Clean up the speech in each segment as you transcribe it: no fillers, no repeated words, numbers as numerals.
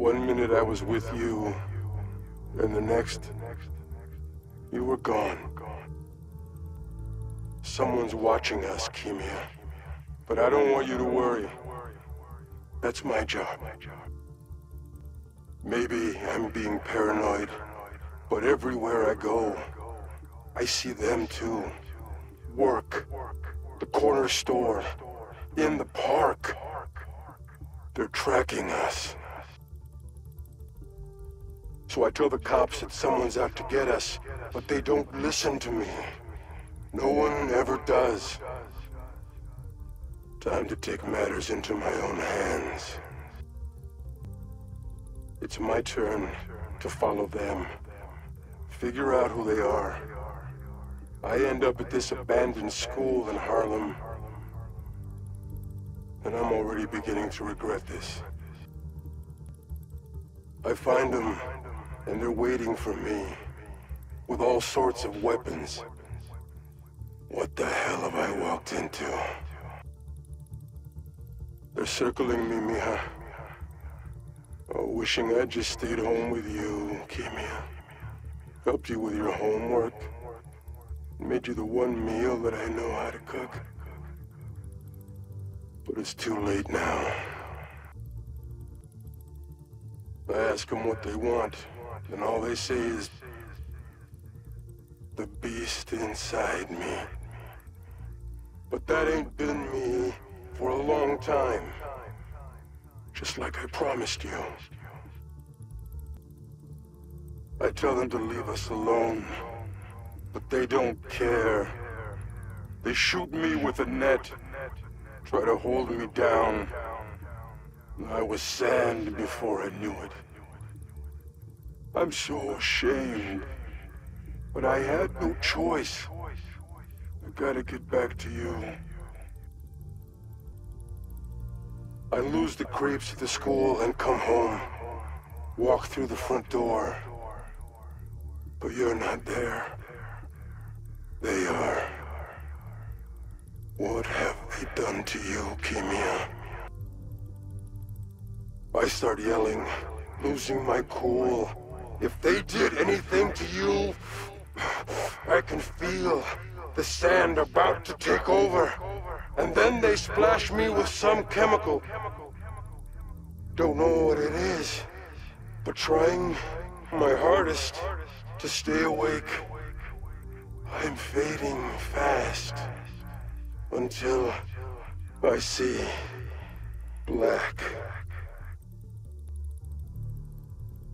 One minute I was with you, and the next, you were gone. Someone's watching us, Kimia. But I don't want you to worry. That's my job. Maybe I'm being paranoid, but everywhere I go, I see them too. Work, the corner store, in the park. They're tracking us. So I tell the cops that someone's out to get us, but they don't listen to me. No one ever does. Time to take matters into my own hands. It's my turn to follow them. Figure out who they are. I end up at this abandoned school in Harlem. And I'm already beginning to regret this. I find them, and they're waiting for me, with all sorts of weapons. What the hell have I walked into? They're circling me, Mija. Oh, wishing I'd just stayed home with you, Kimia. Helped you with your homework. Made you the one meal that I know how to cook. But it's too late now. I ask them what they want, and all they say is, the beast inside me. But that ain't been me for a long time. Just like I promised you. I tell them to leave us alone, but they don't care. They shoot me with a net, try to hold me down. I was sand before I knew it. I'm so ashamed, but I had no choice. I gotta get back to you. I lose the creeps at the school and come home. Walk through the front door. But you're not there. They are. What have they done to you, Kimia? I start yelling, losing my cool. If they did anything to you, I can feel the sand about to take over. And then they splash me with some chemical. Don't know what it is, but trying my hardest to stay awake. I'm fading fast until I see black.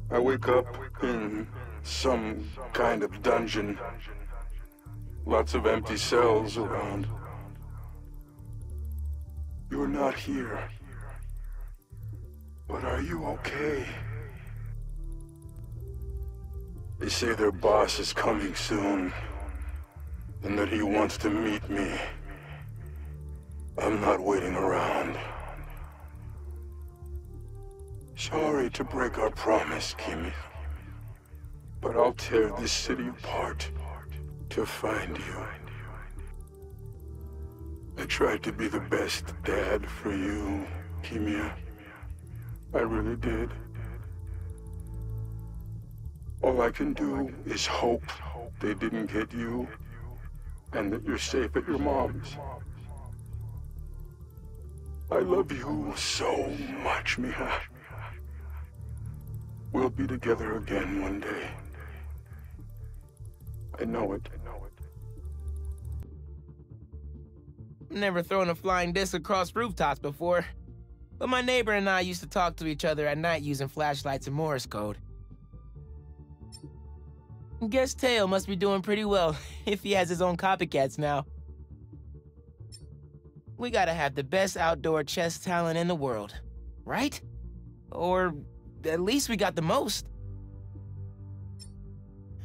I wake up in some kind of dungeon. Lots of empty cells around. You're not here. But are you okay? They say their boss is coming soon, and that he wants to meet me. I'm not waiting around. Sorry to break our promise, Kimmy, but I'll tear this city apart to find you. I tried to be the best dad for you, Kimia. I really did. All I can do is hope they didn't get you, and that you're safe at your mom's. I love you so much, Mija. We'll be together again one day. I know it. Never thrown a flying disc across rooftops before, but my neighbor and I used to talk to each other at night using flashlights and Morse code. Guess Teo must be doing pretty well if he has his own copycats now. We gotta have the best outdoor chess talent in the world, right? Or at least we got the most.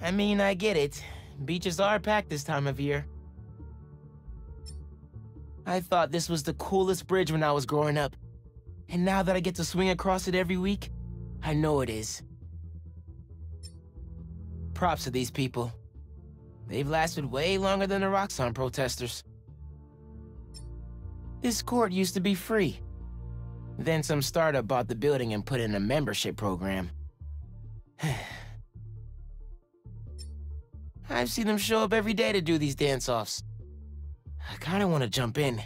I mean, I get it. Beaches are packed this time of year. I thought this was the coolest bridge when I was growing up. And now that I get to swing across it every week, I know it is. Props to these people. They've lasted way longer than the Roxxon protesters. This court used to be free. Then some startup bought the building and put in a membership program. I've seen them show up every day to do these dance-offs. I kinda wanna jump in.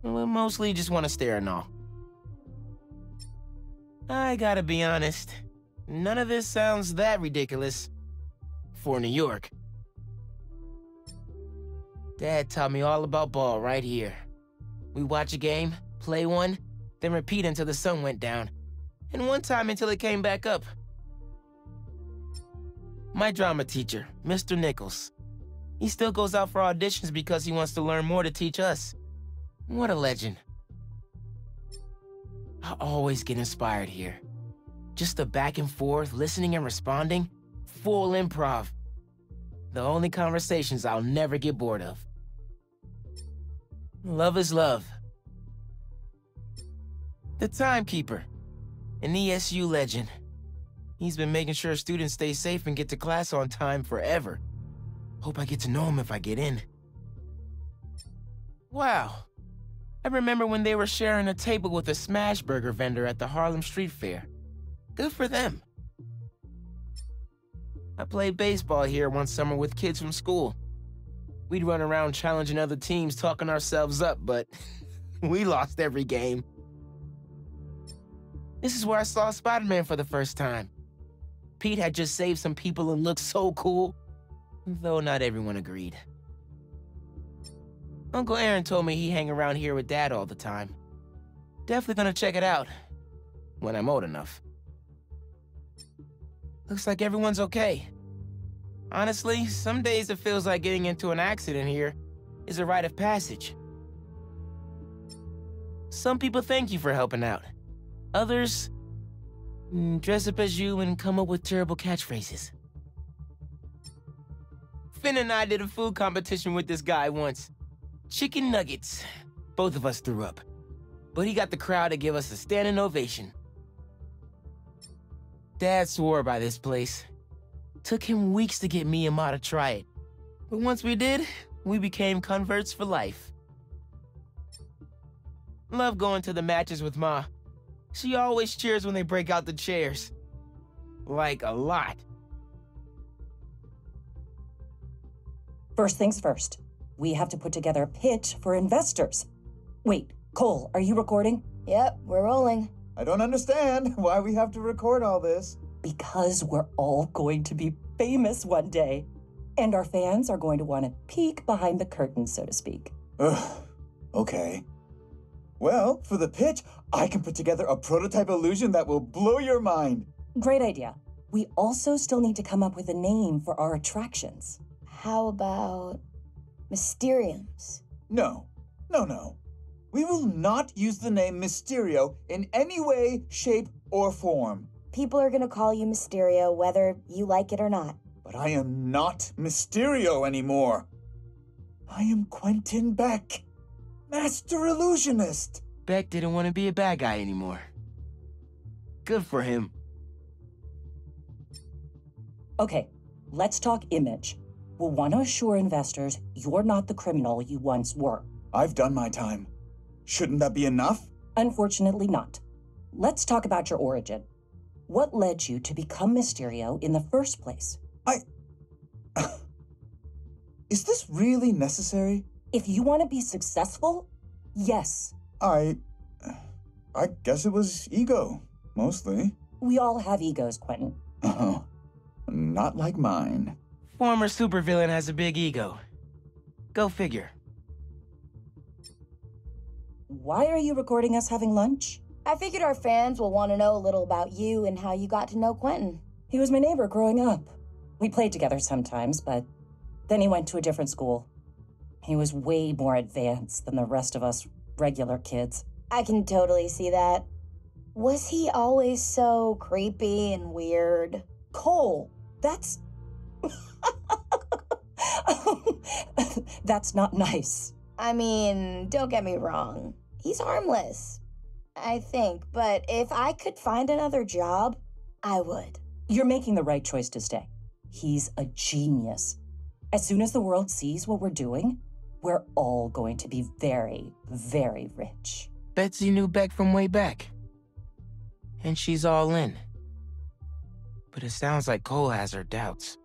But mostly just wanna stare and all. I gotta be honest, none of this sounds that ridiculous for New York. Dad taught me all about ball right here. We watch a game, play one, then repeat until the sun went down, and one time until it came back up. My drama teacher, Mr. Nichols. He still goes out for auditions because he wants to learn more to teach us. What a legend. I always get inspired here. Just the back and forth, listening and responding, full improv. The only conversations I'll never get bored of. Love is love. The timekeeper, an ESU legend. He's been making sure students stay safe and get to class on time forever. Hope I get to know him if I get in. Wow. I remember when they were sharing a table with a smash burger vendor at the Harlem Street Fair. Good for them. I played baseball here one summer with kids from school. We'd run around challenging other teams, talking ourselves up, but we lost every game. This is where I saw Spider-Man for the first time. Pete had just saved some people and looked so cool, though not everyone agreed. Uncle Aaron told me he hang around here with Dad all the time. Definitely gonna check it out, when I'm old enough. Looks like everyone's okay. Honestly, some days it feels like getting into an accident here is a rite of passage. Some people thank you for helping out. Others dress up as you and come up with terrible catchphrases. Finn and I did a food competition with this guy once. Chicken nuggets. Both of us threw up. But he got the crowd to give us a standing ovation. Dad swore by this place. Took him weeks to get me and Ma to try it. But once we did, we became converts for life. Love going to the matches with Ma. She always cheers when they break out the chairs. Like, a lot. First things first, we have to put together a pitch for investors. Wait, Cole, are you recording? Yep, we're rolling. I don't understand why we have to record all this. Because we're all going to be famous one day. And our fans are going to want to peek behind the curtain, so to speak. Ugh, okay. Well, for the pitch, I can put together a prototype illusion that will blow your mind. Great idea. We also still need to come up with a name for our attractions. How about Mysteriums? No. We will not use the name Mysterio in any way, shape, or form. People are gonna call you Mysterio whether you like it or not. But I am not Mysterio anymore. I am Quentin Beck, Master Illusionist. Beck didn't want to be a bad guy anymore. Good for him. Okay, let's talk image. We'll want to assure investors you're not the criminal you once were. I've done my time. Shouldn't that be enough? Unfortunately not. Let's talk about your origin. What led you to become Mysterio in the first place? Is this really necessary? If you want to be successful, yes. I guess it was ego, mostly. We all have egos, Quentin. Oh, not like mine. Former supervillain has a big ego. Go figure. Why are you recording us having lunch? I figured our fans will want to know a little about you and how you got to know Quentin. He was my neighbor growing up. We played together sometimes, but then he went to a different school. He was way more advanced than the rest of us regular kids. I can totally see that. Was he always so creepy and weird? Cole, that's... That's not nice. I mean, don't get me wrong. He's harmless, I think. But if I could find another job, I would. You're making the right choice to stay. He's a genius. As soon as the world sees what we're doing, we're all going to be very, very rich. Betsy knew Beck from way back. And she's all in. But it sounds like Cole has her doubts.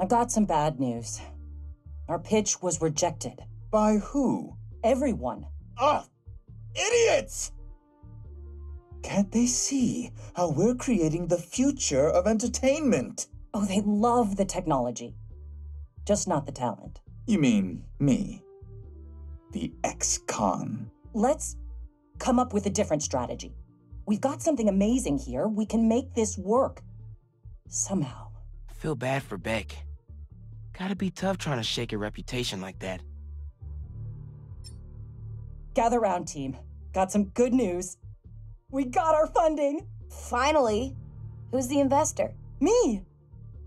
I got some bad news. Our pitch was rejected. By who? Everyone. Ah! Idiots! Can't they see how we're creating the future of entertainment? Oh, they love the technology. Just not the talent. You mean me? The ex-con? Let's come up with a different strategy. We've got something amazing here. We can make this work. Somehow. I feel bad for Beck. Gotta be tough trying to shake a reputation like that. Gather round, team. Got some good news. We got our funding. Finally. Who's the investor? Me.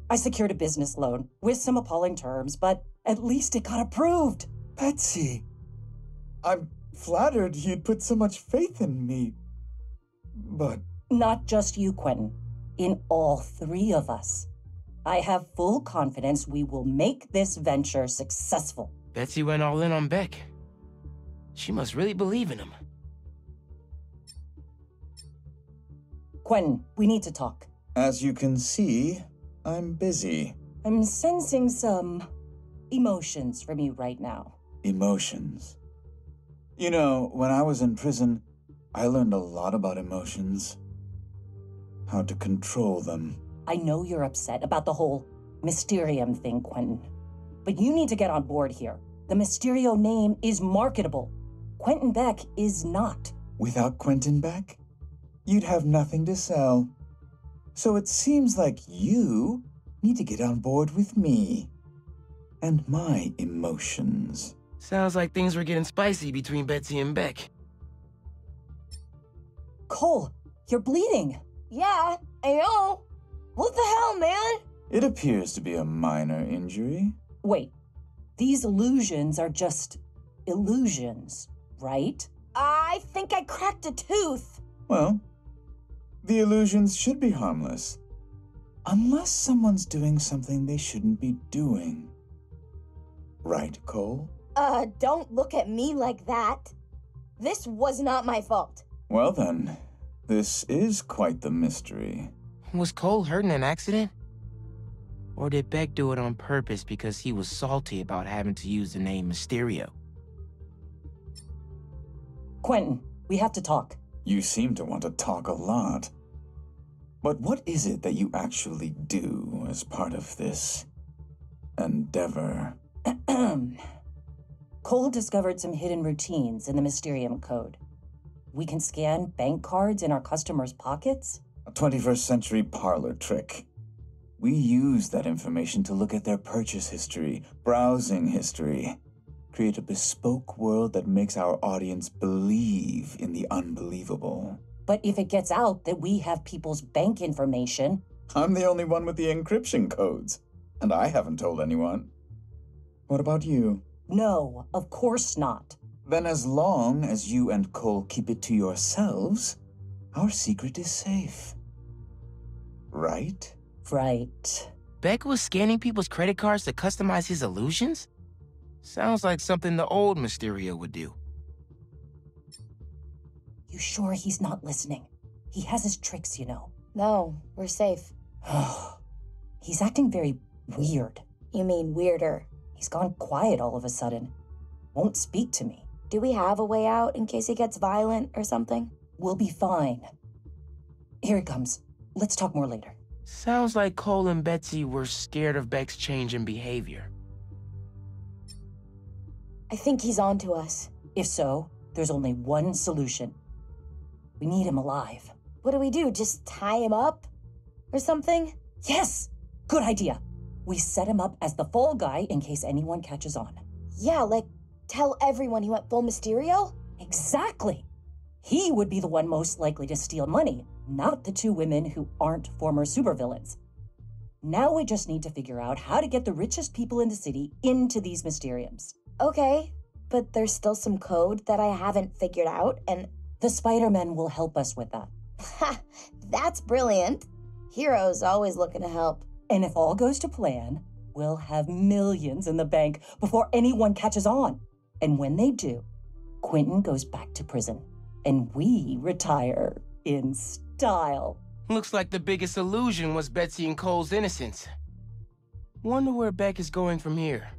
I secured a business loan with some appalling terms, but at least it got approved. Betsy, I'm flattered you'd put so much faith in me. But Not just you, Quentin. In all three of us. I have full confidence we will make this venture successful. Betsy went all in on Beck. She must really believe in him. Quentin, we need to talk. as you can see, I'm busy. I'm sensing some emotions from you right now. Emotions. You know, when I was in prison, I learned a lot about emotions. How to control them. I know you're upset about the whole Mysterium thing, Quentin. But you need to get on board here. The Mysterio name is marketable. Quentin Beck is not. Without Quentin Beck, you'd have nothing to sell. So it seems like you need to get on board with me and my emotions. Sounds like things were getting spicy between Betsy and Beck. Cole, you're bleeding. Yeah, I know. What the hell, man? It appears to be a minor injury. Wait, these illusions are just illusions, right? I think I cracked a tooth. Well, the illusions should be harmless. Unless someone's doing something they shouldn't be doing. Right, Cole? Don't look at me like that. This was not my fault. Well then, this is quite the mystery. Was Cole hurt in an accident? Or did Beck do it on purpose because he was salty about having to use the name Mysterio? Quentin, we have to talk. You seem to want to talk a lot. But what is it that you actually do as part of this endeavor? Cole discovered some hidden routines in the Mysterium code. We can scan bank cards in our customers' pockets? A 21st century parlor trick. We use that information to look at their purchase history, browsing history, create a bespoke world that makes our audience believe in the unbelievable. But if it gets out that we have people's bank information... I'm the only one with the encryption codes, and I haven't told anyone. What about you? No, of course not. Then as long as you and Cole keep it to yourselves, our secret is safe. Right? Right. Beck was scanning people's credit cards to customize his illusions? Sounds like something the old Mysterio would do. You sure he's not listening? He has his tricks, you know. No, we're safe. He's acting very weird. You mean weirder? He's gone quiet all of a sudden. Won't speak to me. Do we have a way out in case he gets violent or something? We'll be fine. Here he comes. Let's talk more later. Sounds like Cole and Betsy were scared of Beck's change in behavior. I think he's on to us. If so, there's only one solution. We need him alive. What do we do? Just tie him up? Or something? Yes! Good idea. We set him up as the fall guy in case anyone catches on. Yeah, like, tell everyone he went full Mysterio? Exactly! He would be the one most likely to steal money, not the two women who aren't former supervillains. Now we just need to figure out how to get the richest people in the city into these Mysteriums. Okay, but there's still some code that I haven't figured out, and... The Spider-Men will help us with that. Ha! That's brilliant. Heroes always looking to help. And if all goes to plan, we'll have millions in the bank before anyone catches on. And when they do, Quentin goes back to prison, and we retire in style. Looks like the biggest illusion was Betsy and Cole's innocence. Wonder where Beck is going from here.